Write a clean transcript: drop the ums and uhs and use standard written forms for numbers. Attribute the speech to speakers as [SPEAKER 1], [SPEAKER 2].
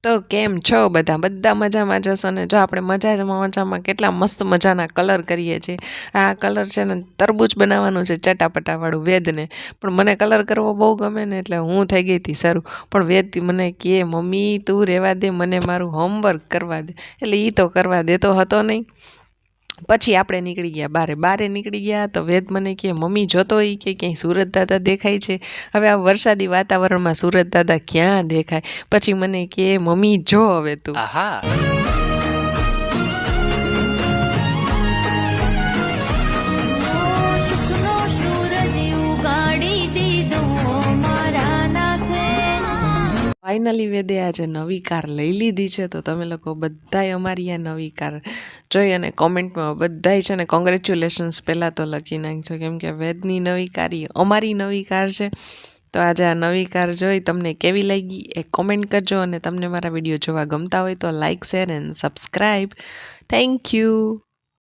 [SPEAKER 1] તો કેમ છો બધા? બધા મજામાં જશો ને? જો આપણે મજામાં કેટલા મસ્ત મજાના કલર કરીએ છીએ. આ કલર છે ને તરબૂચ બનાવવાનું છે ચટાપટાવાળું વેદને. પણ મને કલર કરવો બહુ ગમે ને એટલે હું થઈ ગઈ હતી શરૂ. પણ વેદ મને કહે મમ્મી તું રહેવા દે, મને મારું હોમવર્ક કરવા દે. એટલે એ તો કરવા દેતો હતો નહીં. પછી આપણે નીકળી ગયા બારે નીકળી ગયા તો વેદ મને કહે મમ્મી જોતો એ કે ક્યાંય સુરત દાદા દેખાય છે. હવે આ વરસાદી વાતાવરણમાં સુરત દાદા ક્યાં દેખાય? પછી મને કહે મમ્મી જો હવે તું.
[SPEAKER 2] આહા.
[SPEAKER 1] ફાઇનલી વેદે આજે નવી કાર લઈ લીધી છે. તો તમે લોકો બધાય અમારી આ નવી કાર જોઈ અને કોમેન્ટમાં બધાય છે ને કોંગ્રેચ્યુલેશન્સ પહેલાં તો લખી નાખજો, કેમ કે વેદની નવી કાર એ અમારી નવી કાર છે. તો આજે આ નવી કાર જોઈ તમને કેવી લાગી એ કોમેન્ટ કરજો, અને તમને મારા વિડીયો જોવા ગમતા હોય તો like, share and subscribe. Thank you.